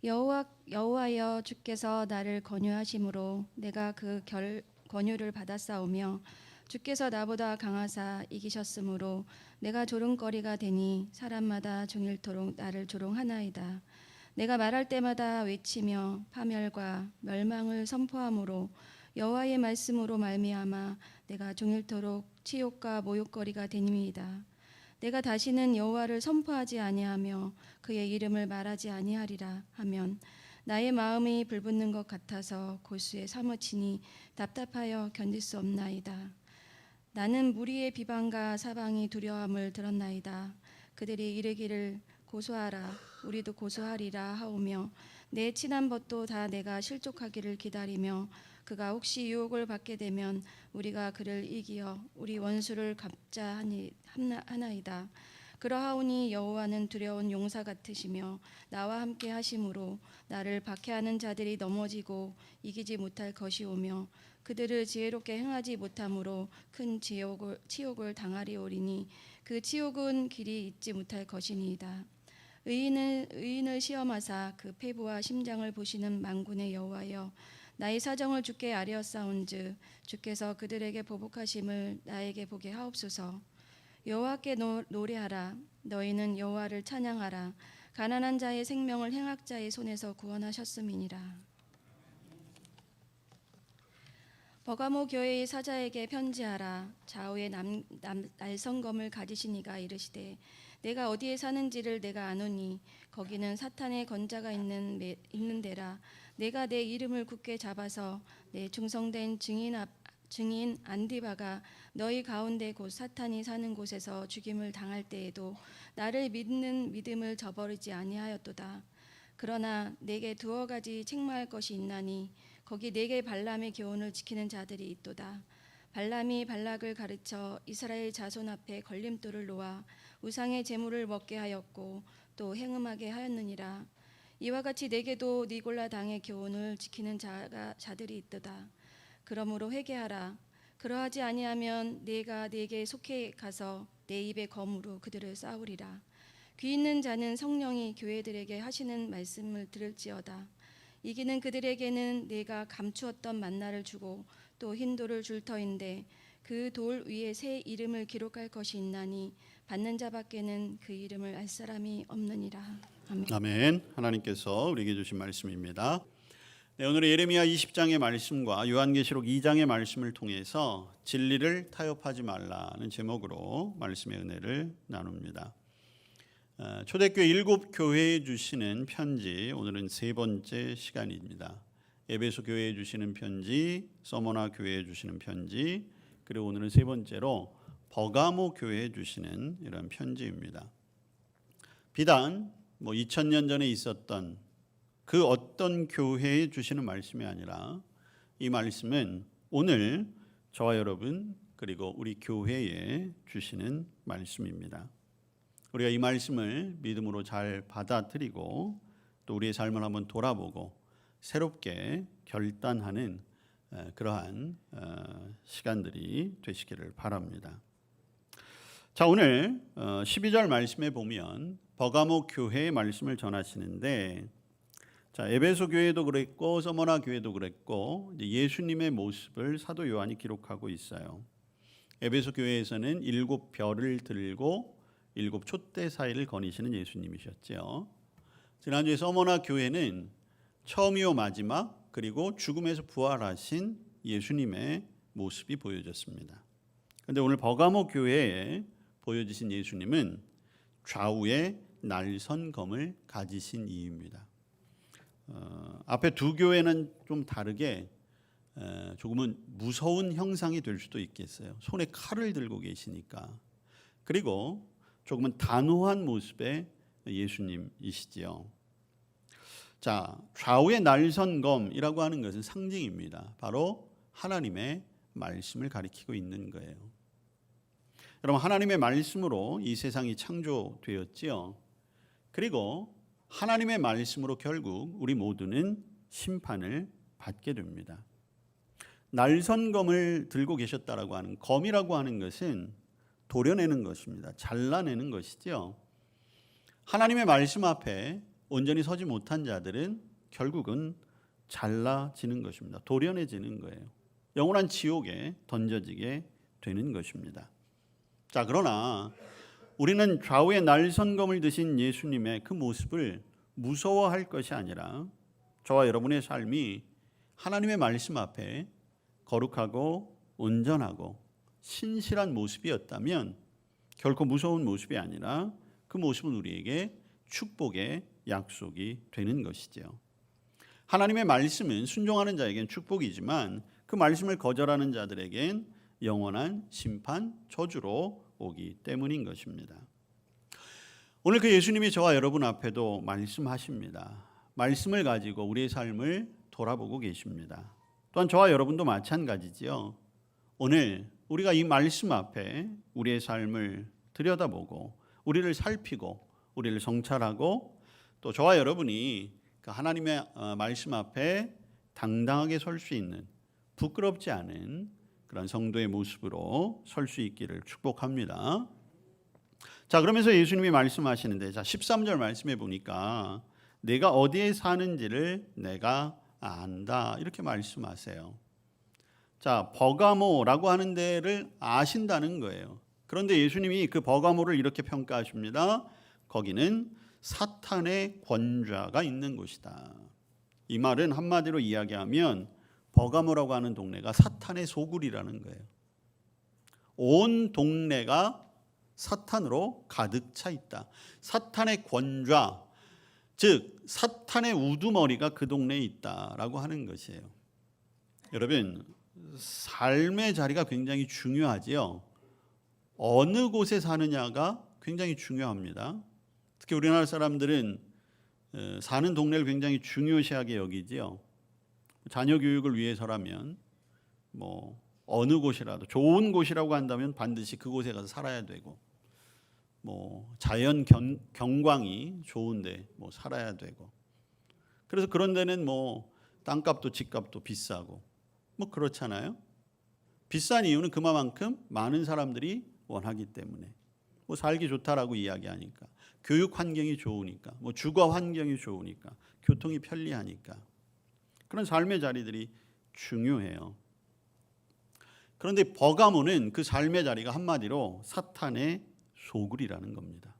여호와여 주께서 나를 권유하심으로 내가 그 권유를 받았사오며 주께서 나보다 강하사 이기셨으므로 내가 조롱거리가 되니 사람마다 종일토록 나를 조롱하나이다. 내가 말할 때마다 외치며 파멸과 멸망을 선포함으로 여호와의 말씀으로 말미암아 내가 종일토록 치욕과 모욕거리가 되니이다. 내가 다시는 여호와를 선포하지 아니하며 그의 이름을 말하지 아니하리라 하면 나의 마음이 불붙는 것 같아서 골수에 사무치니 답답하여 견딜 수 없나이다. 나는 무리의 비방과 사방이 두려움을 들었나이다. 그들이 이르기를 고소하라 우리도 고소하리라 하오며 내 친한 벗도 다 내가 실족하기를 기다리며 그가 혹시 유혹을 받게 되면 우리가 그를 이기어 우리 원수를 갚자 하나이다. 그러하오니 여호와는 두려운 용사 같으시며 나와 함께 하심으로 나를 박해하는 자들이 넘어지고 이기지 못할 것이오며 그들을 지혜롭게 행하지 못함으로 큰 치욕을 당하리오리니 그 치욕은 길이 잊지 못할 것이니이다. 의인을 시험하사 그 폐부와 심장을 보시는 만군의 여호와여 나의 사정을 주께 아뢰었사온즉 주께서 그들에게 보복하심을 나에게 보게 하옵소서. 여호와께 노래하라 너희는 여호와를 찬양하라 가난한 자의 생명을 행악자의 손에서 구원하셨음이니라. 버가모 교회의 사자에게 편지하라. 좌우에 날성검을 가지신 이가 이르시되 내가 어디에 사는지를 내가 아노니 거기는 사탄의 권자가 있는 데라. 내가 내 이름을 굳게 잡아서 내 충성된 증인 안디바가 너희 가운데 곧 사탄이 사는 곳에서 죽임을 당할 때에도 나를 믿는 믿음을 저버리지 아니하였도다. 그러나 내게 두어 가지 책망할 것이 있나니 거기 내게 발람의 교훈을 지키는 자들이 있도다. 발람이 발락을 가르쳐 이스라엘 자손 앞에 걸림돌을 놓아 우상의 제물을 먹게 하였고 또 행음하게 하였느니라. 이와 같이 내게도 니골라 당의 교훈을 지키는 자들이 있도다. 그러므로 회개하라. 그러하지 아니하면 내가 네게 속해 가서 내 입의 검으로 그들을 싸우리라. 귀 있는 자는 성령이 교회들에게 하시는 말씀을 들을지어다. 이기는 그들에게는 내가 감추었던 만나를 주고 또 흰 돌을 줄 터인데 그 돌 위에 새 이름을 기록할 것이 있나니 받는 자밖에는 그 이름을 알 사람이 없느니라. 아멘. 아멘. 하나님께서 우리에게 주신 말씀입니다. 네, 오늘은 예레미야 20장의 말씀과 요한계시록 2장의 말씀을 통해서 진리를 타협하지 말라는 제목으로 말씀의 은혜를 나눕니다. 초대교회 7교회에 주시는 편지, 오늘은 세 번째 시간입니다. 에베소 교회에 주시는 편지, 서머나 교회에 주시는 편지, 그리고 오늘은 세 번째로 버가모 교회에 주시는 이런 편지입니다. 비단 2000년 전에 있었던 그 어떤 교회에 주시는 말씀이 아니라 이 말씀은 오늘 저와 여러분 그리고 우리 교회에 주시는 말씀입니다. 우리가 이 말씀을 믿음으로 잘 받아들이고 또 우리의 삶을 한번 돌아보고 새롭게 결단하는 그러한 시간들이 되시기를 바랍니다. 자, 오늘 12절 말씀에 보면 버가모 교회의 말씀을 전하시는데, 자, 에베소 교회도 그랬고 서머나 교회도 그랬고 예수님의 모습을 사도 요한이 기록하고 있어요. 에베소 교회에서는 7별을 들고 7 촛대 사이를 거니시는 예수님이셨죠. 지난주에 서머나 교회는 처음이요 마지막 그리고 죽음에서 부활하신 예수님의 모습이 보여졌습니다. 그런데 오늘 버가모 교회에 보여지신 예수님은 좌우에 날선검을 가지신 이입니다. 앞에 두 교회는 좀 다르게 조금은 무서운 형상이 될 수도 있겠어요. 손에 칼을 들고 계시니까. 그리고 조금은 단호한 모습의 예수님이시지요. 자, 좌우의 날선검이라고 하는 것은 상징입니다. 바로 하나님의 말씀을 가리키고 있는 거예요. 여러분, 하나님의 말씀으로 이 세상이 창조되었지요. 그리고 하나님의 말씀으로 결국 우리 모두는 심판을 받게 됩니다. 날선검을 들고 계셨다라고 하는, 검이라고 하는 것은 도려내는 것입니다. 잘라내는 것이죠. 하나님의 말씀 앞에 온전히 서지 못한 자들은 결국은 잘라지는 것입니다. 도련해지는 거예요. 영원한 지옥에 던져지게 되는 것입니다. 자, 그러나 우리는 좌우의 날선검을 드신 예수님의 그 모습을 무서워할 것이 아니라 저와 여러분의 삶이 하나님의 말씀 앞에 거룩하고 온전하고 신실한 모습이었다면 결코 무서운 모습이 아니라 그 모습은 우리에게 축복의 약속이 되는 것이죠. 하나님의 말씀은 순종하는 자에겐 축복이지만 그 말씀을 거절하는 자들에겐 영원한 심판, 저주로 오기 때문인 것입니다. 오늘 그 예수님이 저와 여러분 앞에도 말씀하십니다. 말씀을 가지고 우리의 삶을 돌아보고 계십니다. 또한 저와 여러분도 마찬가지지요. 오늘 우리가 이 말씀 앞에 우리의 삶을 들여다보고 우리를 살피고 우리를 성찰하고 또 저와 여러분이 하나님의 말씀 앞에 당당하게 설 수 있는 부끄럽지 않은 그런 성도의 모습으로 설 수 있기를 축복합니다. 자, 그러면서 예수님이 말씀하시는데 13절 말씀해 보니까 내가 어디에 사는지를 내가 안다 이렇게 말씀하세요. 자, 버가모라고 하는 데를 아신다는 거예요. 그런데 예수님이 그 버가모를 이렇게 평가하십니다. 거기는 사탄의 권좌가 있는 곳이다. 이 말은 한마디로 이야기하면 버가모라고 하는 동네가 사탄의 소굴이라는 거예요. 온 동네가 사탄으로 가득 차 있다. 사탄의 권좌, 즉 사탄의 우두머리가 그 동네에 있다라고 하는 것이에요. 여러분, 삶의 자리가 굉장히 중요하지요. 어느 곳에 사느냐가 굉장히 중요합니다. 특히 우리나라 사람들은 사는 동네를 굉장히 중요시하게 여기지요. 자녀 교육을 위해서라면 뭐 어느 곳이라도 좋은 곳이라고 한다면 반드시 그곳에 가서 살아야 되고, 뭐 자연 경광이 좋은데 뭐 살아야 되고, 그래서 그런 데는 뭐 땅값도 집값도 비싸고 뭐 그렇잖아요. 비싼 이유는 그만큼 많은 사람들이 원하기 때문에, 뭐 살기 좋다라고 이야기하니까, 교육 환경이 좋으니까, 뭐 주거 환경이 좋으니까, 교통이 편리하니까 그런 삶의 자리들이 중요해요. 그런데 버가모는 그 삶의 자리가 한마디로 사탄의 소굴이라는 겁니다.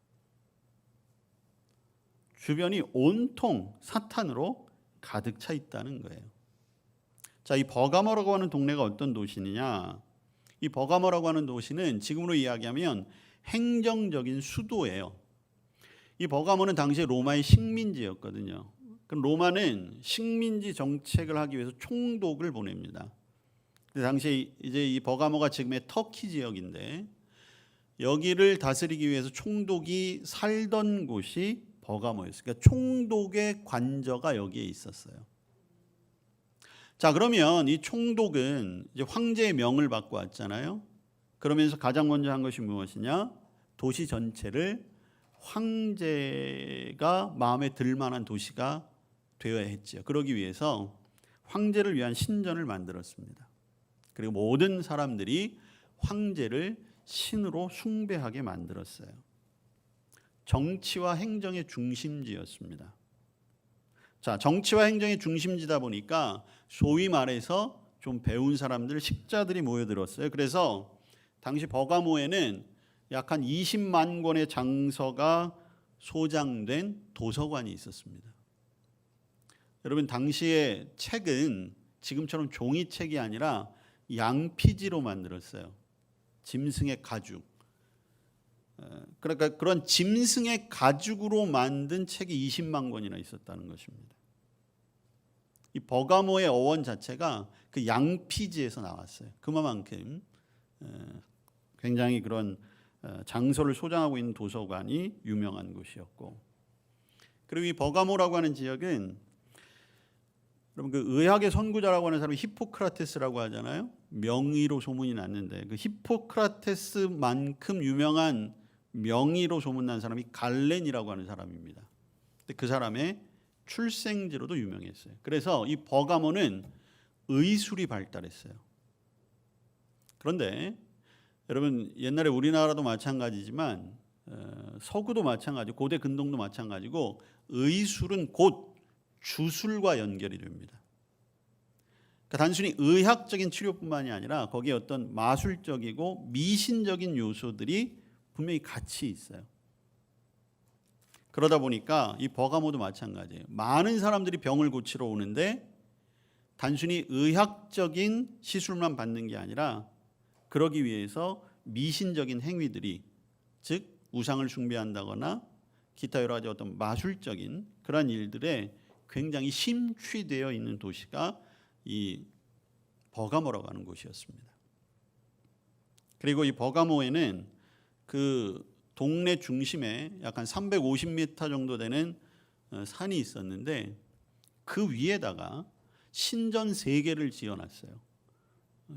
주변이 온통 사탄으로 가득 차 있다는 거예요. 자, 이 버가모라고 하는 동네가 어떤 도시냐? 이 버가모라고 하는 도시는 지금으로 이야기하면 행정적인 수도예요. 이 버가모는 당시 로마의 식민지였거든요. 그럼 로마는 식민지 정책을 하기 위해서 총독을 보냅니다. 당시 이제 이 버가모가 지금의 터키 지역인데 여기를 다스리기 위해서 총독이 살던 곳이 버가모였어요. 그러니까 총독의 관저가 여기에 있었어요. 자, 그러면 이 총독은 이제 황제의 명을 받고 왔잖아요. 그러면서 가장 먼저 한 것이 무엇이냐? 도시 전체를 황제가 마음에 들 만한 도시가 되어야 했죠. 그러기 위해서 황제를 위한 신전을 만들었습니다. 그리고 모든 사람들이 황제를 신으로 숭배하게 만들었어요. 정치와 행정의 중심지였습니다. 자, 정치와 행정의 중심지다 보니까 소위 말해서 좀 배운 사람들, 식자들이 모여들었어요. 그래서 당시 버가모에는 약 한 20만 권의 장서가 소장된 도서관이 있었습니다. 여러분, 당시의 책은 지금처럼 종이책이 아니라 양피지로 만들었어요. 짐승의 가죽. 그러니까 그런 짐승의 가죽으로 만든 책이 20만 권이나 있었다는 것입니다. 이 버가모의 어원 자체가 그 양피지에서 나왔어요. 그만큼 굉장히 그런 장소를 소장하고 있는 도서관이 유명한 곳이었고, 그리고 이 버가모라고 하는 지역은 여러분 그 의학의 선구자라고 하는 사람이 히포크라테스라고 하잖아요. 명의로 소문이 났는데 그 히포크라테스만큼 유명한 명의로 소문난 사람이 갈렌이라고 하는 사람입니다. 근데 그 사람의 출생지로도 유명했어요. 그래서 이 버가모는 의술이 발달했어요. 그런데 여러분 옛날에 우리나라도 마찬가지지만 서구도 마찬가지고 고대 근동도 마찬가지고 의술은 곧 주술과 연결이 됩니다. 그러니까 단순히 의학적인 치료뿐만이 아니라 거기에 어떤 마술적이고 미신적인 요소들이 분명히 같이 있어요. 그러다 보니까 이 버가모도 마찬가지예요. 많은 사람들이 병을 고치러 오는데 단순히 의학적인 시술만 받는 게 아니라 그러기 위해서 미신적인 행위들이, 즉 우상을 숭배한다거나 기타 여러 가지 어떤 마술적인 그런 일들에 굉장히 심취되어 있는 도시가 이 버가모라고 하는 곳이었습니다. 그리고 이 버가모에는 그 동네 중심에 약 한 350m 정도 되는 산이 있었는데 그 위에다가 신전 3개를 지어놨어요.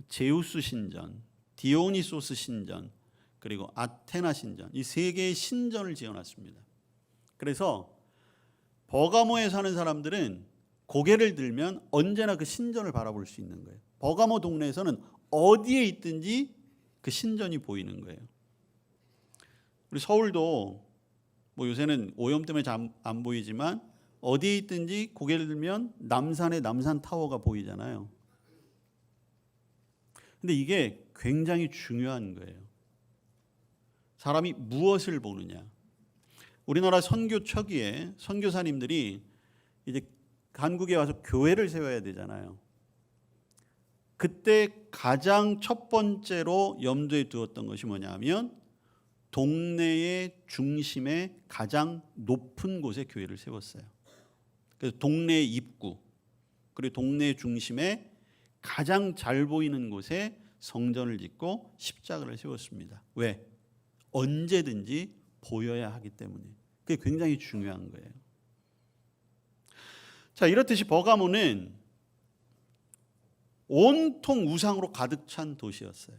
제우스 신전, 디오니소스 신전, 그리고 아테나 신전, 이 3개의 신전을 지어놨습니다. 그래서 버가모에 사는 사람들은 고개를 들면 언제나 그 신전을 바라볼 수 있는 거예요. 버가모 동네에서는 어디에 있든지 그 신전이 보이는 거예요. 우리 서울도 뭐 요새는 오염 때문에 잘 안 보이지만 어디에 있든지 고개를 들면 남산의 남산타워가 보이잖아요. 근데 이게 굉장히 중요한 거예요. 사람이 무엇을 보느냐. 우리나라 선교 초기에 선교사님들이 이제 한국에 와서 교회를 세워야 되잖아요. 그때 가장 첫 번째로 염두에 두었던 것이 뭐냐면 동네의 중심에 가장 높은 곳에 교회를 세웠어요. 그래서 동네의 입구 그리고 동네의 중심에 가장 잘 보이는 곳에 성전을 짓고 십자가를 세웠습니다. 왜? 언제든지 보여야 하기 때문에. 그게 굉장히 중요한 거예요. 자, 이렇듯이 버가모는 온통 우상으로 가득 찬 도시였어요.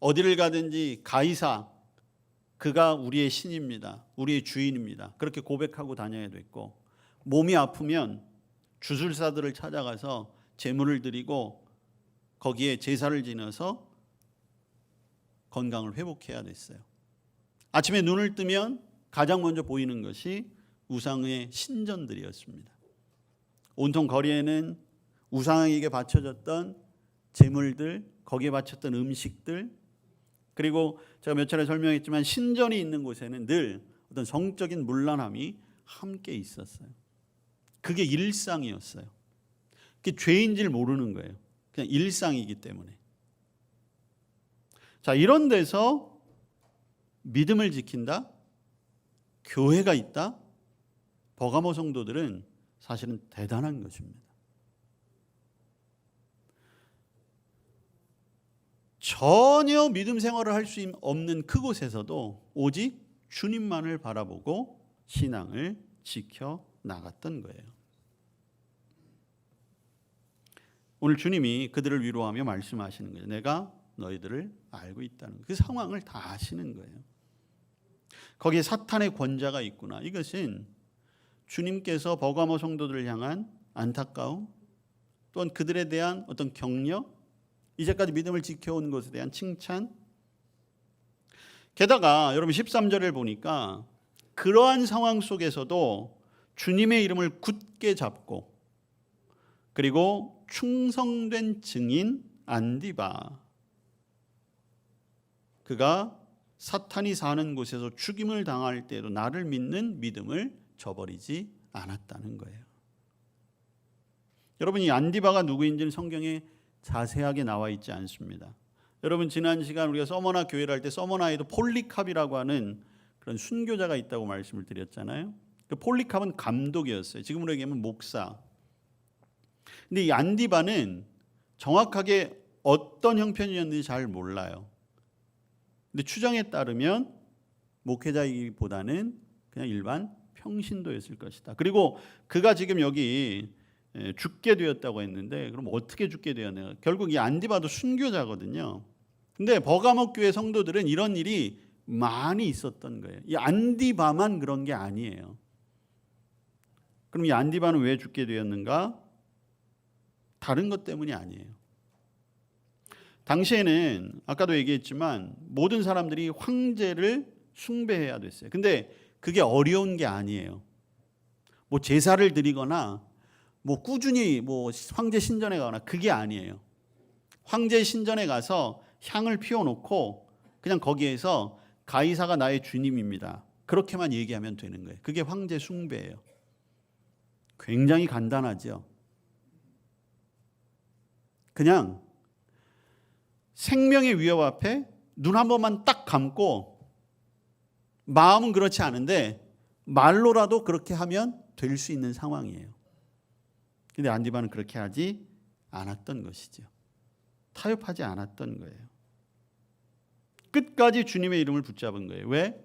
어디를 가든지 가이사, 그가 우리의 신입니다. 우리의 주인입니다. 그렇게 고백하고 다녀야 됐고, 몸이 아프면 주술사들을 찾아가서 제물을 드리고 거기에 제사를 지내서 건강을 회복해야 됐어요. 아침에 눈을 뜨면 가장 먼저 보이는 것이 우상의 신전들이었습니다. 온통 거리에는 우상에게 바쳐졌던 제물들, 거기에 바쳤던 음식들, 그리고 제가 몇 차례 설명했지만 신전이 있는 곳에는 늘 어떤 성적인 문란함이 함께 있었어요. 그게 일상이었어요. 그게 죄인 줄 모르는 거예요. 그냥 일상이기 때문에. 자, 이런 데서 믿음을 지킨다? 교회가 있다? 버가모 성도들은 사실은 대단한 것입니다. 전혀 믿음 생활을 할 수 없는 그곳에서도 오직 주님만을 바라보고 신앙을 지켜 나갔던 거예요. 오늘 주님이 그들을 위로하며 말씀하시는 거예요. 내가 너희들을 알고 있다는 그 상황을 다 아시는 거예요. 거기에 사탄의 권자가 있구나. 이것은 주님께서 버가모 성도들을 향한 안타까움, 또한 그들에 대한 어떤 격려, 이제까지 믿음을 지켜온 것에 대한 칭찬. 게다가 여러분 13절을 보니까 그러한 상황 속에서도 주님의 이름을 굳게 잡고 그리고 충성된 증인 안디바, 그가 사탄이 사는 곳에서 죽임을 당할 때에도 나를 믿는 믿음을 저버리지 않았다는 거예요. 여러분, 이 안디바가 누구인지는 성경에 자세하게 나와 있지 않습니다. 여러분, 지난 시간 우리가 서머나 교회를 할 때 서머나에도 폴리캅이라고 하는 그런 순교자가 있다고 말씀을 드렸잖아요. 그 폴리캅은 감독이었어요. 지금으로 얘기하면 목사. 근데 이 안디바는 정확하게 어떤 형편이었는지 잘 몰라요. 근데 추정에 따르면 목회자이기보다는 그냥 일반 평신도였을 것이다. 그리고 그가 지금 여기 죽게 되었다고 했는데 그럼 어떻게 죽게 되었냐? 결국 이 안디바도 순교자거든요. 근데 버가모 교회 성도들은 이런 일이 많이 있었던 거예요. 이 안디바만 그런 게 아니에요. 그럼 이 안디바는 왜 죽게 되었는가? 다른 것 때문이 아니에요. 당시에는 아까도 얘기했지만 모든 사람들이 황제를 숭배해야 됐어요. 근데 그게 어려운 게 아니에요. 뭐 제사를 드리거나 뭐 꾸준히 뭐 황제 신전에 가거나 그게 아니에요. 황제 신전에 가서 향을 피워놓고 그냥 거기에서 가이사가 나의 주님입니다. 그렇게만 얘기하면 되는 거예요. 그게 황제 숭배예요. 굉장히 간단하죠. 그냥 생명의 위협 앞에 눈 한 번만 딱 감고 마음은 그렇지 않은데 말로라도 그렇게 하면 될 수 있는 상황이에요. 근데 안디바는 그렇게 하지 않았던 것이죠. 타협하지 않았던 거예요. 끝까지 주님의 이름을 붙잡은 거예요. 왜?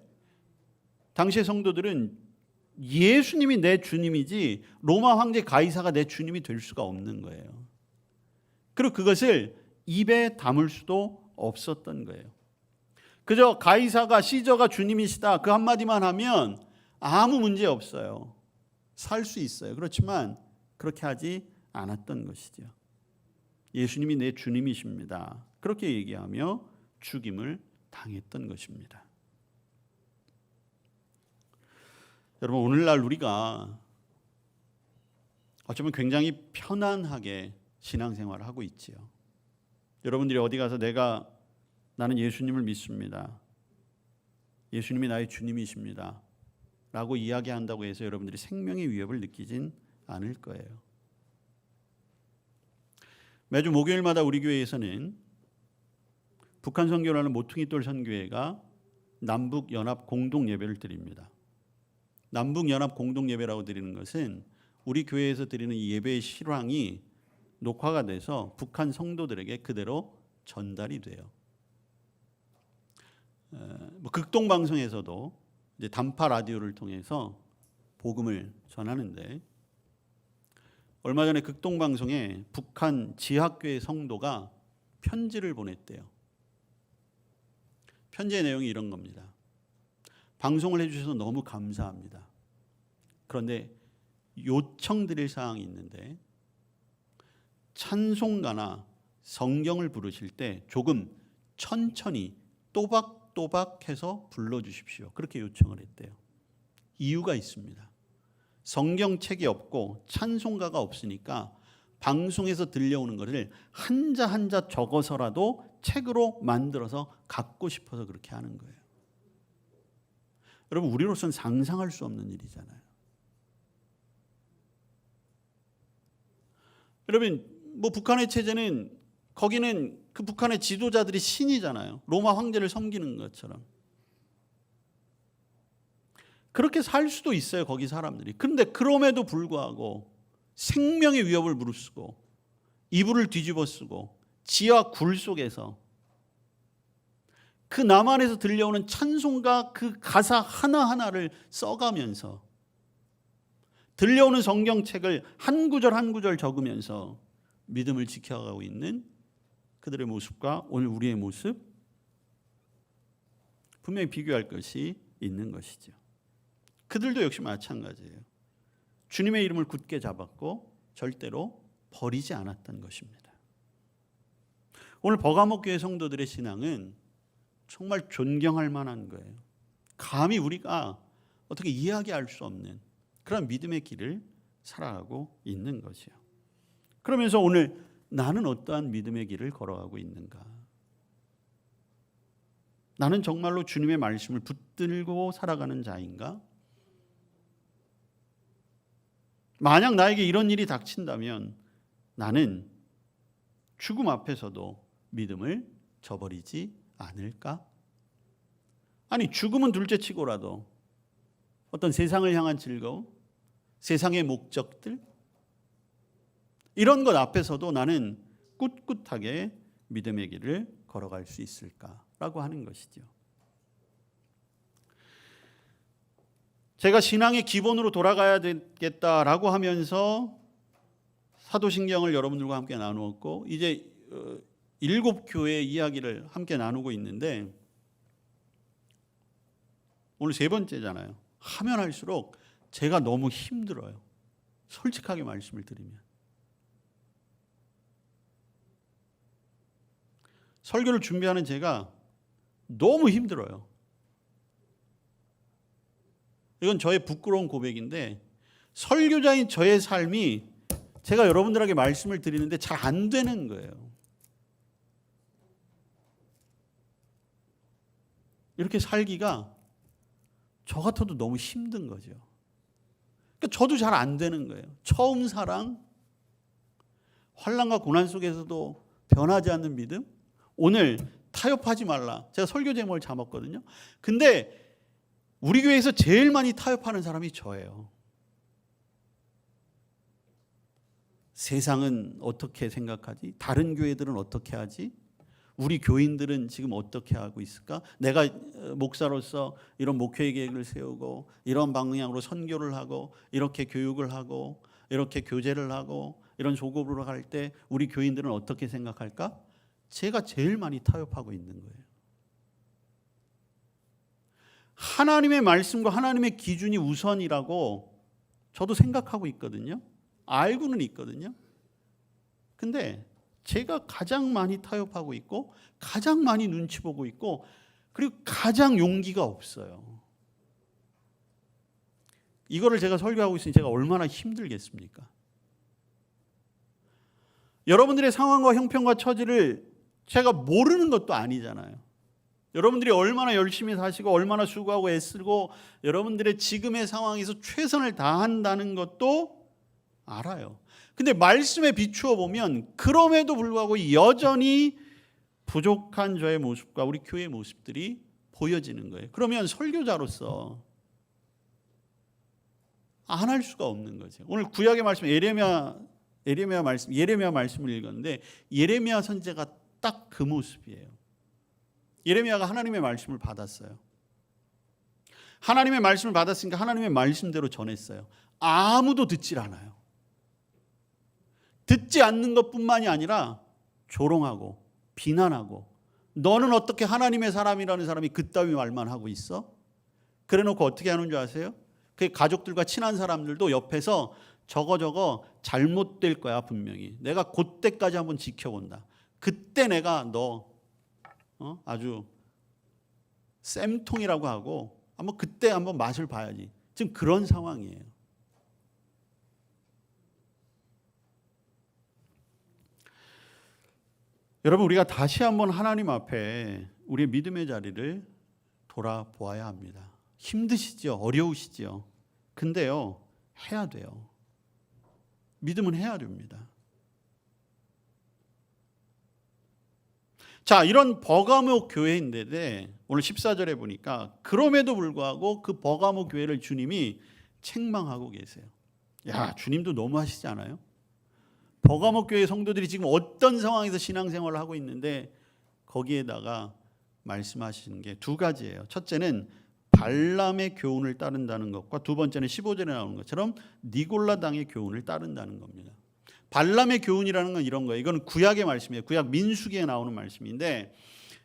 당시의 성도들은 예수님이 내 주님이지 로마 황제 가이사가 내 주님이 될 수가 없는 거예요. 그리고 그것을 입에 담을 수도 없었던 거예요. 그저 가이사가 시저가 주님이시다 그 한마디만 하면 아무 문제 없어요. 살 수 있어요. 그렇지만 그렇게 하지 않았던 것이죠. 예수님이 내 주님이십니다. 그렇게 얘기하며 죽임을 당했던 것입니다. 여러분, 오늘날 우리가 어쩌면 굉장히 편안하게 신앙생활을 하고 있지요. 여러분들이 어디 가서 나는 예수님을 믿습니다. 예수님이 나의 주님이십니다. 라고 이야기한다고 해서 여러분들이 생명의 위협을 느끼진 않을 거예요. 매주 목요일마다 우리 교회에서는 북한 선교라는 모퉁이돌 선교회가 남북 연합 공동 예배를 드립니다. 남북 연합 공동 예배라고 드리는 것은 우리 교회에서 드리는 이 예배의 실황이 녹화가 돼서 북한 성도들에게 그대로 전달이 돼요. 극동 방송에서도 이제 단파 라디오를 통해서 복음을 전하는데 얼마 전에 극동 방송에 북한 지하교회 성도가 편지를 보냈대요. 편지의 내용이 이런 겁니다. 방송을 해주셔서 너무 감사합니다. 그런데 요청드릴 사항이 있는데 찬송가나 성경을 부르실 때 조금 천천히 또박또박 해서 불러주십시오. 그렇게 요청을 했대요. 이유가 있습니다. 성경책이 없고 찬송가가 없으니까 방송에서 들려오는 것을 한자 한자 적어서라도 책으로 만들어서 갖고 싶어서 그렇게 하는 거예요. 여러분, 우리로서는 상상할 수 없는 일이잖아요. 여러분, 뭐 북한의 체제는 거기는 그 북한의 지도자들이 신이잖아요. 로마 황제를 섬기는 것처럼. 그렇게 살 수도 있어요, 거기 사람들이. 그런데 그럼에도 불구하고 생명의 위협을 무릅쓰고 이불을 뒤집어 쓰고 지하 굴 속에서 그 남한에서 들려오는 찬송가 그 가사 하나하나를 써가면서 들려오는 성경책을 한 구절 한 구절 적으면서 믿음을 지켜가고 있는 그들의 모습과 오늘 우리의 모습 분명히 비교할 것이 있는 것이죠. 그들도 역시 마찬가지예요. 주님의 이름을 굳게 잡았고 절대로 버리지 않았던 것입니다. 오늘 버가모 교회 성도들의 신앙은 정말 존경할 만한 거예요. 감히 우리가 어떻게 이야기할 수 없는 그런 믿음의 길을 살아가고 있는 거죠. 그러면서 오늘 나는 어떠한 믿음의 길을 걸어가고 있는가? 나는 정말로 주님의 말씀을 붙들고 살아가는 자인가? 만약 나에게 이런 일이 닥친다면 나는 죽음 앞에서도 믿음을 저버리지 않을까? 아니, 죽음은 둘째치고라도 어떤 세상을 향한 즐거움, 세상의 목적들 이런 것 앞에서도 나는 꿋꿋하게 믿음의 길을 걸어갈 수 있을까라고 하는 것이죠. 제가 신앙의 기본으로 돌아가야 되겠다라고 하면서 사도신경을 여러분들과 함께 나누었고 이제 7교회 이야기를 함께 나누고 있는데 오늘 3번째잖아요. 하면 할수록 제가 너무 힘들어요. 솔직하게 말씀을 드리면. 설교를 준비하는 제가 너무 힘들어요. 이건 저의 부끄러운 고백인데 설교자인 저의 삶이 제가 여러분들에게 말씀을 드리는데 잘 안 되는 거예요. 이렇게 살기가 저 같아도 너무 힘든 거죠. 그러니까 저도 잘 안 되는 거예요. 처음 사랑, 환난과 고난 속에서도 변하지 않는 믿음. 오늘 타협하지 말라. 제가 설교 제목을 잡았거든요. 근데 우리 교회에서 제일 많이 타협하는 사람이 저예요. 세상은 어떻게 생각하지? 다른 교회들은 어떻게 하지? 우리 교인들은 지금 어떻게 하고 있을까? 내가 목사로서 이런 목회 계획을 세우고 이런 방향으로 선교를 하고 이렇게 교육을 하고 이렇게 교제를 하고 이런 조급으로 할 때 우리 교인들은 어떻게 생각할까? 제가 제일 많이 타협하고 있는 거예요. 하나님의 말씀과 하나님의 기준이 우선이라고 저도 생각하고 있거든요. 알고는 있거든요. 근데 제가 가장 많이 타협하고 있고 가장 많이 눈치 보고 있고 그리고 가장 용기가 없어요. 이거를 제가 설교하고 있으니 제가 얼마나 힘들겠습니까? 여러분들의 상황과 형편과 처지를 제가 모르는 것도 아니잖아요. 여러분들이 얼마나 열심히 사시고 얼마나 수고하고 애쓰고 여러분들의 지금의 상황에서 최선을 다한다는 것도 알아요. 근데 말씀에 비추어 보면 그럼에도 불구하고 여전히 부족한 저의 모습과 우리 교회의 모습들이 보여지는 거예요. 그러면 설교자로서 안 할 수가 없는 거죠. 오늘 구약의 말씀 예레미야 말씀을 읽었는데 예레미야 선지자가 딱 그 모습이에요. 예레미야가 하나님의 말씀을 받았어요. 하나님의 말씀을 받았으니까 하나님의 말씀대로 전했어요. 아무도 듣질 않아요. 듣지 않는 것뿐만이 아니라 조롱하고 비난하고 너는 어떻게 하나님의 사람이라는 사람이 그따위 말만 하고 있어? 그래놓고 어떻게 하는 줄 아세요? 그 가족들과 친한 사람들도 옆에서 저거 잘못될 거야 분명히. 내가 그때까지 한번 지켜본다. 그때 내가 너 아주 쌤통이라고 하고 한번 그때 한번 맛을 봐야지. 지금 그런 상황이에요. 여러분 우리가 다시 한번 하나님 앞에 우리의 믿음의 자리를 돌아보아야 합니다. 힘드시죠? 어려우시죠? 근데요 해야 돼요. 믿음은 해야 됩니다. 자, 이런 버가모 교회인데 오늘 14절에 보니까 그럼에도 불구하고 그 버가모 교회를 주님이 책망하고 계세요. 야, 주님도 너무 하시지 않아요? 버가모 교회 성도들이 지금 어떤 상황에서 신앙생활을 하고 있는데 거기에다가 말씀하시는 게 두 가지예요. 첫째는 발람의 교훈을 따른다는 것과 두 번째는 15절에 나오는 것처럼 니골라당의 교훈을 따른다는 겁니다. 발람의 교훈이라는 건 이런 거예요. 이건 구약의 말씀이에요. 구약 민수기에 나오는 말씀인데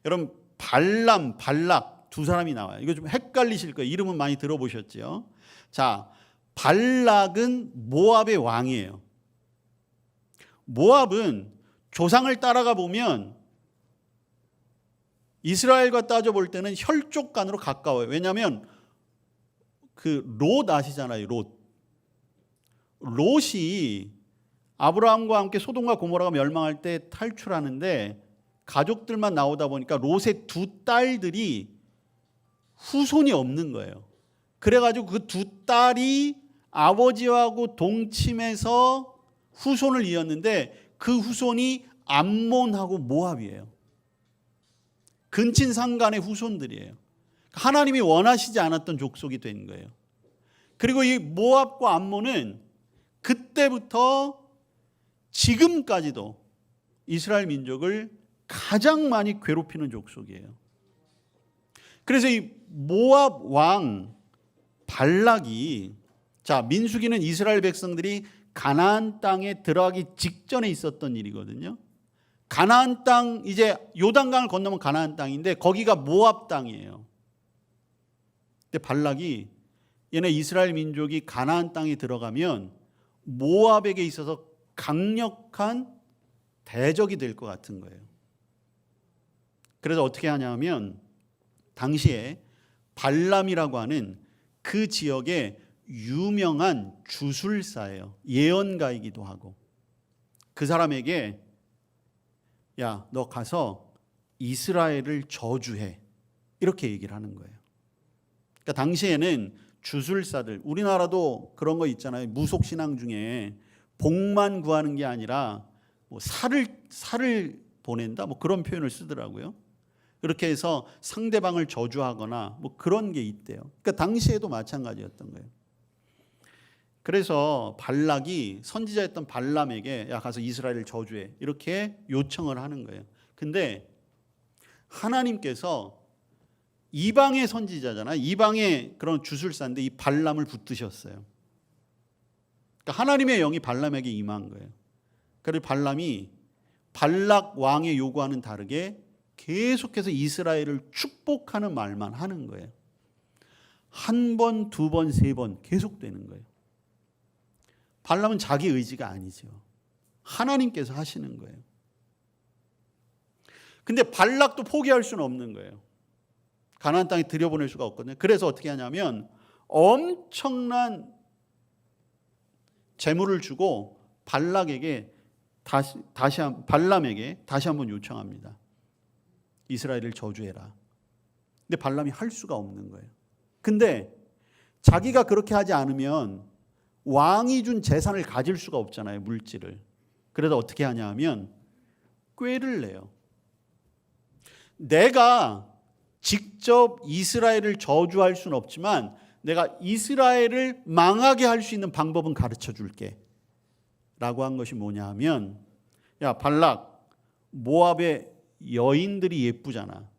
여러분 발람, 발락 두 사람이 나와요. 이거 좀 헷갈리실 거예요. 이름은 많이 들어보셨죠. 자, 발락은 모압의 왕이에요. 모압은 조상을 따라가 보면 이스라엘과 따져볼 때는 혈족간으로 가까워요. 왜냐하면 그 롯 아시잖아요. 롯이 아브라함과 함께 소돔과 고모라가 멸망할 때 탈출하는데 가족들만 나오다 보니까 롯의 두 딸들이 후손이 없는 거예요. 그래가지고 그 두 딸이 아버지하고 동침해서 후손을 이었는데 그 후손이 암몬하고 모압이에요. 근친상간의 후손들이에요. 하나님이 원하시지 않았던 족속이 된 거예요. 그리고 이 모압과 암몬은 그때부터 지금까지도 이스라엘 민족을 가장 많이 괴롭히는 족속이에요. 그래서 이 모압 왕 발락이 자 민수기는 이스라엘 백성들이 가나안 땅에 들어가기 직전에 있었던 일이거든요. 가나안 땅 이제 요단강을 건너면 가나안 땅인데 거기가 모압 땅이에요. 근데 발락이 얘네 이스라엘 민족이 가나안 땅에 들어가면 모압에게 있어서 강력한 대적이 될 것 같은 거예요. 그래서 어떻게 하냐면 당시에 발람이라고 하는 그 지역의 유명한 주술사예요. 예언가이기도 하고. 그 사람에게 야, 너 가서 이스라엘을 저주해. 이렇게 얘기를 하는 거예요. 그러니까 당시에는 주술사들, 우리나라도 그런 거 있잖아요. 무속신앙 중에 복만 구하는 게 아니라 뭐 살을 보낸다, 뭐 그런 표현을 쓰더라고요. 그렇게 해서 상대방을 저주하거나 뭐 그런 게 있대요. 그러니까 당시에도 마찬가지였던 거예요. 그래서 발락이 선지자였던 발람에게 야, 가서 이스라엘을 저주해. 이렇게 요청을 하는 거예요. 근데 하나님께서 이방의 선지자잖아. 이방의 그런 주술사인데 이 발람을 붙드셨어요. 그러니까 하나님의 영이 발람에게 임한 거예요. 그래서 발람이 발락 왕의 요구와는 다르게 계속해서 이스라엘을 축복하는 말만 하는 거예요. 한 번, 두 번, 세 번 계속되는 거예요. 발람은 자기 의지가 아니죠. 하나님께서 하시는 거예요. 근데 발락도 포기할 수는 없는 거예요. 가나안 땅에 들여보낼 수가 없거든요. 그래서 어떻게 하냐면 엄청난 재물을 주고 발람에게 다시 한번 요청합니다. 이스라엘을 저주해라. 근데 발람이 할 수가 없는 거예요. 근데 자기가 그렇게 하지 않으면 왕이 준 재산을 가질 수가 없잖아요. 물질을. 그래서 어떻게 하냐 하면 꾀를 내요. 내가 직접 이스라엘을 저주할 수는 없지만 내가 이스라엘을 망하게 할 수 있는 방법은 가르쳐 줄게 라고 한 것이 뭐냐 하면 야, 발락, 모압의 여인들이 예쁘잖아.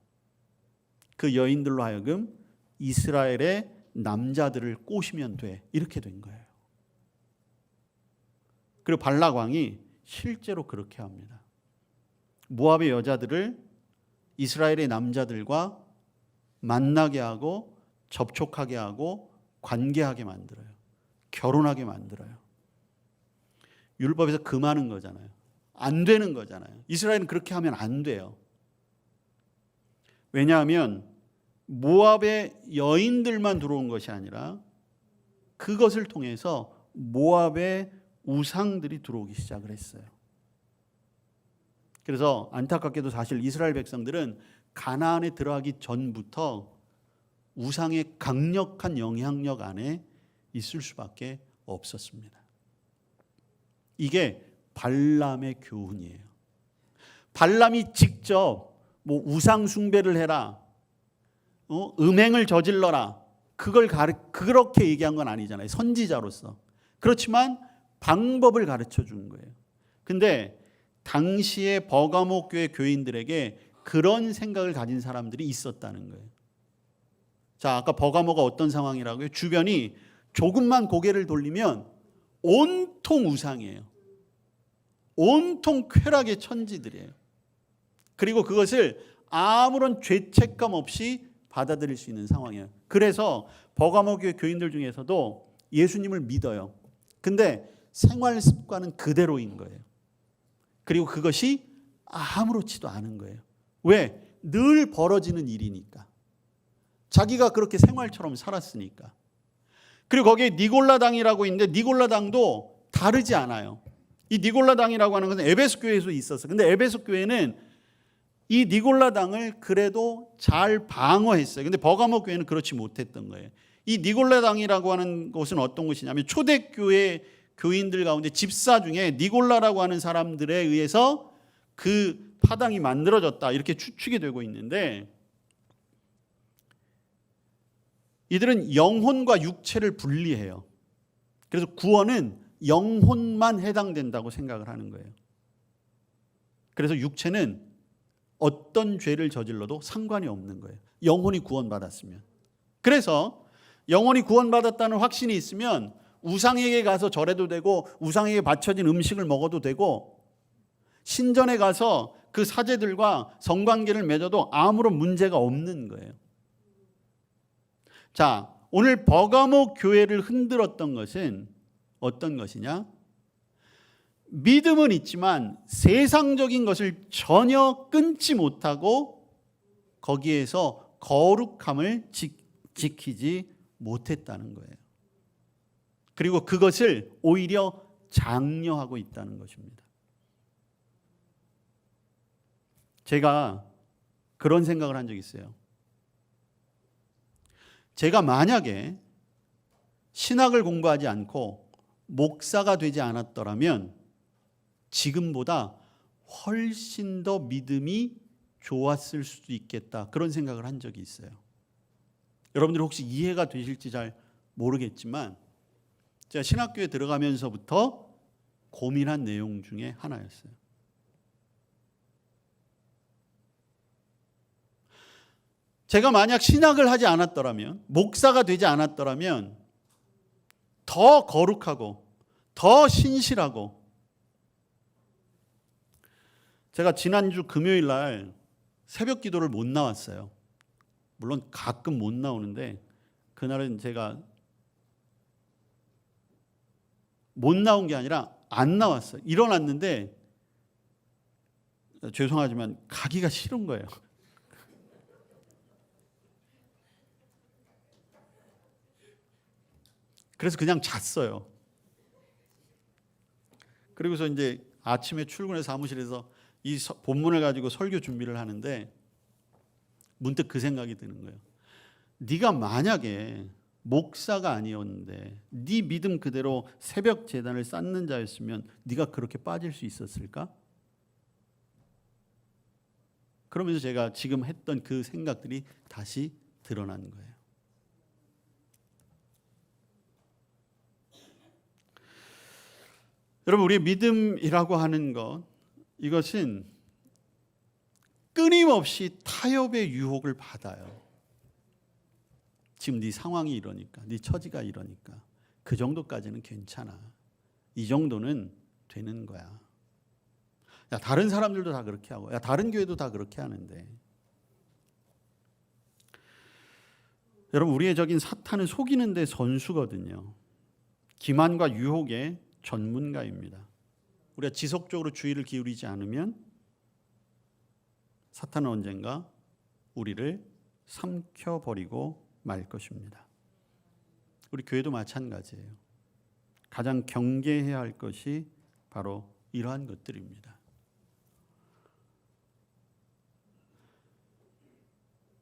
그 여인들로 하여금 이스라엘의 남자들을 꼬시면 돼. 이렇게 된 거예요. 그리고 발락 왕이 실제로 그렇게 합니다. 모압의 여자들을 이스라엘의 남자들과 만나게 하고 접촉하게 하고 관계하게 만들어요. 결혼하게 만들어요. 율법에서 금하는 거잖아요. 안 되는 거잖아요. 이스라엘은 그렇게 하면 안 돼요. 왜냐하면 모압의 여인들만 들어온 것이 아니라 그것을 통해서 모압의 우상들이 들어오기 시작을 했어요. 그래서 안타깝게도 사실 이스라엘 백성들은 가나안에 들어가기 전부터 우상의 강력한 영향력 안에 있을 수밖에 없었습니다. 이게 발람의 교훈이에요. 발람이 직접 뭐 우상 숭배를 해라, 음행을 저질러라, 그렇게 얘기한 건 아니잖아요. 선지자로서. 그렇지만 방법을 가르쳐 준 거예요. 근데 당시의 버가모 교회 교인들에게 그런 생각을 가진 사람들이 있었다는 거예요. 자, 아까 버가모가 어떤 상황이라고요? 주변이 조금만 고개를 돌리면 온통 우상이에요. 온통 쾌락의 천지들이에요. 그리고 그것을 아무런 죄책감 없이 받아들일 수 있는 상황이에요. 그래서 버가모 교회 교인들 중에서도 예수님을 믿어요. 근데 생활 습관은 그대로인 거예요. 그리고 그것이 아무렇지도 않은 거예요. 왜? 늘 벌어지는 일이니까. 자기가 그렇게 생활처럼 살았으니까. 그리고 거기에 니골라당이라고 있는데 니골라당도 다르지 않아요. 이 니골라당이라고 하는 것은 에베소 교회에서 있었어요. 근데 에베소 교회는 이 니골라당을 그래도 잘 방어했어요. 근데 버가모 교회는 그렇지 못했던 거예요. 이 니골라당이라고 하는 곳은 어떤 곳이냐면 초대교회 교인들 가운데 집사 중에 니골라라고 하는 사람들에 의해서 그 파당이 만들어졌다. 이렇게 추측이 되고 있는데 이들은 영혼과 육체를 분리해요. 그래서 구원은 영혼만 해당된다고 생각을 하는 거예요. 그래서 육체는 어떤 죄를 저질러도 상관이 없는 거예요. 영혼이 구원받았으면. 그래서 영혼이 구원받았다는 확신이 있으면 우상에게 가서 절해도 되고 우상에게 바쳐진 음식을 먹어도 되고 신전에 가서 그 사제들과 성관계를 맺어도 아무런 문제가 없는 거예요. 자, 오늘 버가모 교회를 흔들었던 것은 어떤 것이냐? 믿음은 있지만 세상적인 것을 전혀 끊지 못하고 거기에서 거룩함을 지키지 못했다는 거예요. 그리고 그것을 오히려 장려하고 있다는 것입니다. 제가 그런 생각을 한 적이 있어요. 제가 만약에 신학을 공부하지 않고 목사가 되지 않았더라면 지금보다 훨씬 더 믿음이 좋았을 수도 있겠다. 그런 생각을 한 적이 있어요. 여러분들 혹시 이해가 되실지 잘 모르겠지만 제가 신학교에 들어가면서부터 고민한 내용 중에 하나였어요. 제가 만약 신학을 하지 않았더라면, 목사가 되지 않았더라면 더 거룩하고 더 신실하고, 제가 지난주 금요일 날 새벽 기도를 못 나왔어요. 물론 가끔 못 나오는데 그날은 제가 못 나온 게 아니라 안 나왔어요. 일어났는데 죄송하지만 가기가 싫은 거예요. 그래서 그냥 잤어요. 그리고서 이제 아침에 출근해서 사무실에서 이 본문을 가지고 설교 준비를 하는데 문득 그 생각이 드는 거예요. 네가 만약에 목사가 아니었는데 네 믿음 그대로 새벽 제단을 쌓는 자였으면 네가 그렇게 빠질 수 있었을까? 그러면서 제가 지금 했던 그 생각들이 다시 드러난 거예요. 여러분, 우리의 믿음이라고 하는 것, 이것은 끊임없이 타협의 유혹을 받아요. 지금 네 상황이 이러니까, 네 처지가 이러니까 그 정도까지는 괜찮아. 이 정도는 되는 거야. 야, 다른 사람들도 다 그렇게 하고, 야, 다른 교회도 다 그렇게 하는데. 여러분, 우리의 적인 사탄은 속이는 데 선수거든요. 기만과 유혹의 전문가입니다. 우리가 지속적으로 주의를 기울이지 않으면 사탄은 언젠가 우리를 삼켜버리고 말 것입니다. 우리 교회도 마찬가지예요. 가장 경계해야 할 것이 바로 이러한 것들입니다.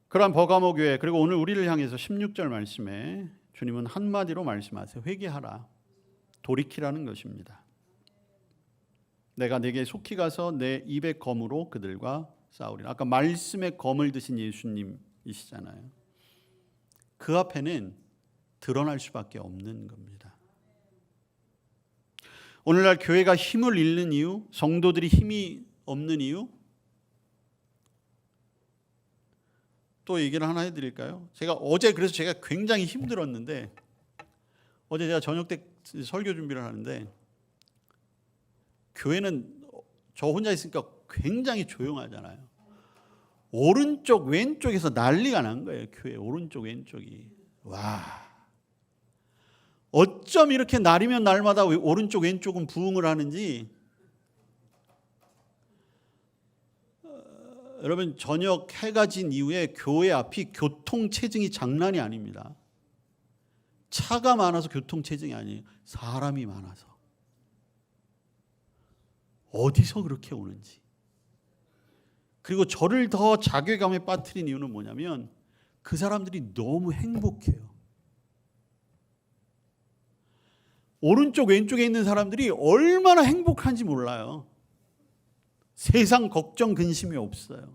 그러한 버가모 교회, 그리고 오늘 우리를 향해서 16절 말씀에 주님은 한마디로 말씀하세요. 회개하라. 돌이키라는 것입니다. 내가 네게 속히 가서 내 입의 검으로 그들과 싸우리라. 아까 말씀의 검을 드신 예수님이시잖아요. 그 앞에는 드러날 수밖에 없는 겁니다. 오늘날 교회가 힘을 잃는 이유, 성도들이 힘이 없는 이유, 또 얘기를 하나 해드릴까요? 그래서 제가 굉장히 힘들었는데, 어제 제가 저녁 때 설교 준비를 하는데 교회는 저 혼자 있으니까 굉장히 조용하잖아요. 오른쪽 왼쪽에서 난리가 난 거예요. 교회 오른쪽 왼쪽이. 와, 어쩜 이렇게 날이면 날마다 오른쪽 왼쪽은 부흥을 하는지. 여러분, 저녁 해가 진 이후에 교회 앞이 교통체증이 장난이 아닙니다. 차가 많아서 교통체증이 아니에요. 사람이 많아서. 어디서 그렇게 오는지. 그리고 저를 더 자괴감에 빠뜨린 이유는 뭐냐면 그 사람들이 너무 행복해요. 오른쪽 왼쪽에 있는 사람들이 얼마나 행복한지 몰라요. 세상 걱정 근심이 없어요.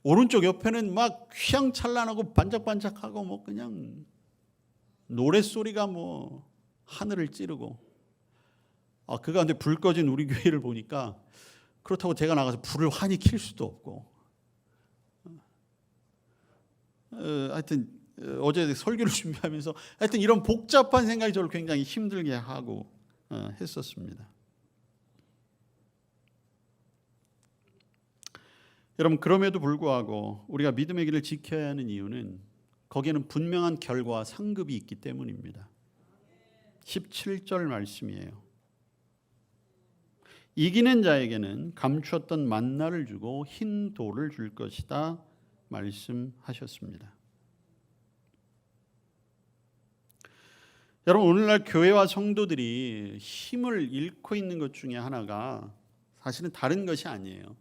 오른쪽 옆에는 막 휘황찬란하고 반짝반짝하고 뭐 그냥 노랫소리가 뭐 하늘을 찌르고. 그 가운데 불 꺼진 우리 교회를 보니까 그렇다고 제가 나가서 불을 환히 킬 수도 없고. 하여튼 어제 설교를 준비하면서 하여튼 이런 복잡한 생각이 저를 굉장히 힘들게 하고 했었습니다. 여러분, 그럼에도 불구하고 우리가 믿음의 길을 지켜야 하는 이유는 거기에는 분명한 결과와 상급이 있기 때문입니다. 17절 말씀이에요. 이기는 자에게는 감추었던 만나를 주고 흰 돌을 줄 것이다 말씀하셨습니다. 여러분, 오늘날 교회와 성도들이 힘을 잃고 있는 것 중에 하나가 사실은 다른 것이 아니에요.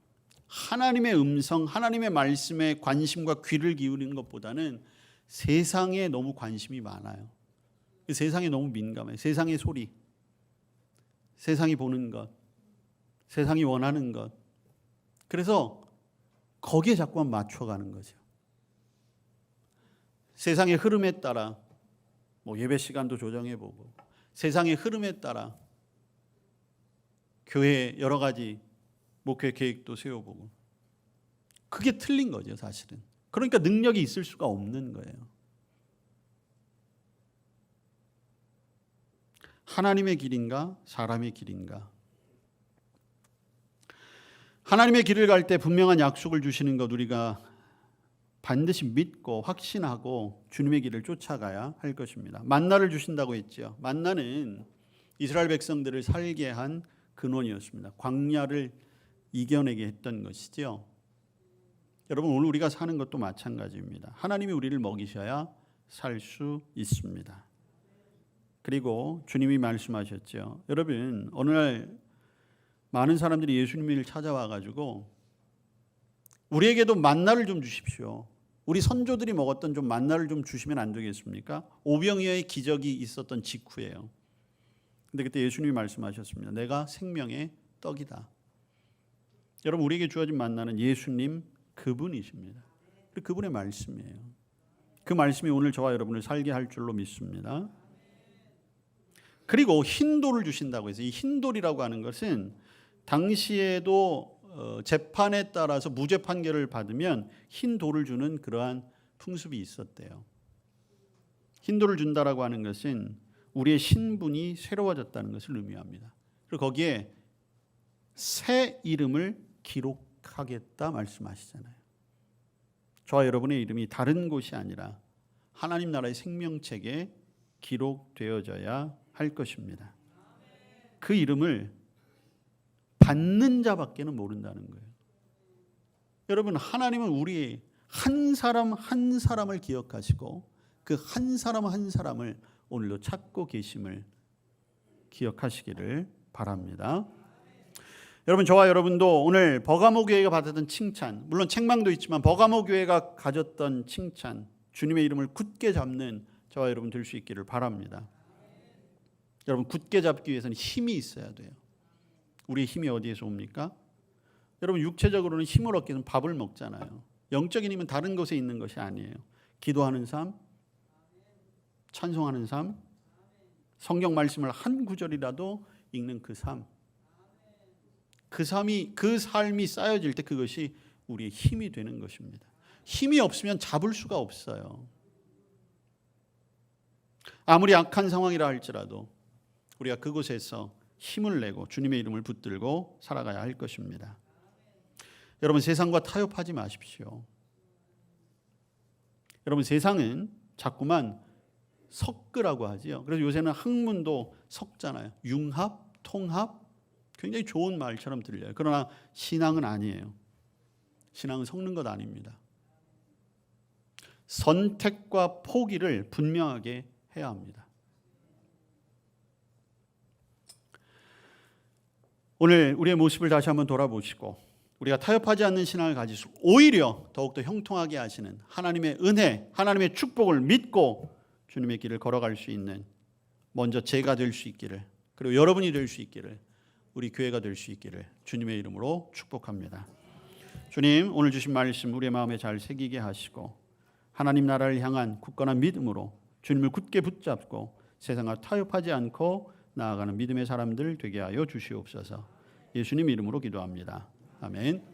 하나님의 음성, 하나님의 말씀에 관심과 귀를 기울이는 것보다는 세상에 너무 관심이 많아요. 세상에 너무 민감해요. 세상의 소리, 세상이 보는 것, 세상이 원하는 것. 그래서 거기에 자꾸만 맞춰가는 거죠. 세상의 흐름에 따라 예배 시간도 조정해보고, 세상의 흐름에 따라 교회 여러 가지 목회 계획도 세워보고, 그게 틀린 거죠, 사실은. 그러니까 능력이 있을 수가 없는 거예요. 하나님의 길인가 사람의 길인가? 하나님의 길을 갈 때 분명한 약속을 주시는 것 우리가 반드시 믿고 확신하고 주님의 길을 쫓아가야 할 것입니다. 만나를 주신다고 했죠. 만나는 이스라엘 백성들을 살게 한 근원이었습니다. 광야를 이겨내게 했던 것이죠. 여러분, 오늘 우리가 사는 것도 마찬가지입니다. 하나님이 우리를 먹이셔야 살 수 있습니다. 그리고 주님이 말씀하셨죠. 여러분, 어느 날 많은 사람들이 예수님을 찾아와 가지고 우리에게도 만나를 좀 주십시오. 우리 선조들이 먹었던 좀 만나를 좀 주시면 안 되겠습니까? 오병이어의 기적이 있었던 직후예요. 근데 그때 예수님이 말씀하셨습니다. 내가 생명의 떡이다. 여러분, 우리에게 주어진 만나는 예수님 그분이십니다. 그분의 말씀이에요. 그 말씀이 오늘 저와 여러분을 살게 할 줄로 믿습니다. 그리고 흰돌을 주신다고 해서 이 흰돌이라고 하는 것은 당시에도 재판에 따라서 무죄 판결을 받으면 흰 돌을 주는 그러한 풍습이 있었대요. 흰 돌을 준다라고 하는 것은 우리의 신분이 새로워졌다는 것을 의미합니다. 그리고 거기에 새 이름을 기록하겠다 말씀하시잖아요. 저와 여러분의 이름이 다른 곳이 아니라 하나님 나라의 생명책에 기록되어져야 할 것입니다. 그 이름을 받는 자밖에는 모른다는 거예요. 여러분, 하나님은 우리 한 사람 한 사람을 기억하시고 그 한 사람 한 사람을 오늘도 찾고 계심을 기억하시기를 바랍니다. 여러분, 저와 여러분도 오늘 버가모 교회가 받았던 칭찬, 물론 책망도 있지만 버가모 교회가 가졌던 칭찬, 주님의 이름을 굳게 잡는 저와 여러분 될 수 있기를 바랍니다. 여러분, 굳게 잡기 위해서는 힘이 있어야 돼요. 우리의 힘이 어디에서 옵니까? 여러분, 육체적으로는 힘을 얻기 위해서는 밥을 먹잖아요. 영적인 힘은 다른 곳에 있는 것이 아니에요. 기도하는 삶, 찬송하는 삶, 성경 말씀을 한 구절이라도 읽는 그 삶, 그 삶이 쌓여질 때 그것이 우리의 힘이 되는 것입니다. 힘이 없으면 잡을 수가 없어요. 아무리 악한 상황이라 할지라도 우리가 그곳에서 힘을 내고 주님의 이름을 붙들고 살아가야 할 것입니다. 여러분, 세상과 타협하지 마십시오. 여러분, 세상은 자꾸만 섞으라고 하지요. 그래서 요새는 학문도 섞잖아요. 융합, 통합, 굉장히 좋은 말처럼 들려요. 그러나 신앙은 아니에요. 신앙은 섞는 것 아닙니다. 선택과 포기를 분명하게 해야 합니다. 오늘 우리의 모습을 다시 한번 돌아보시고 우리가 타협하지 않는 신앙을 가지시고 오히려 더욱더 형통하게 하시는 하나님의 은혜, 하나님의 축복을 믿고 주님의 길을 걸어갈 수 있는 먼저 제가 될 수 있기를, 그리고 여러분이 될 수 있기를, 우리 교회가 될 수 있기를 주님의 이름으로 축복합니다. 주님, 오늘 주신 말씀 우리의 마음에 잘 새기게 하시고 하나님 나라를 향한 굳건한 믿음으로 주님을 굳게 붙잡고 세상과 타협하지 않고 나아가는 믿음의 사람들 되게 하여 주시옵소서. 예수님 이름으로 기도합니다. 아멘.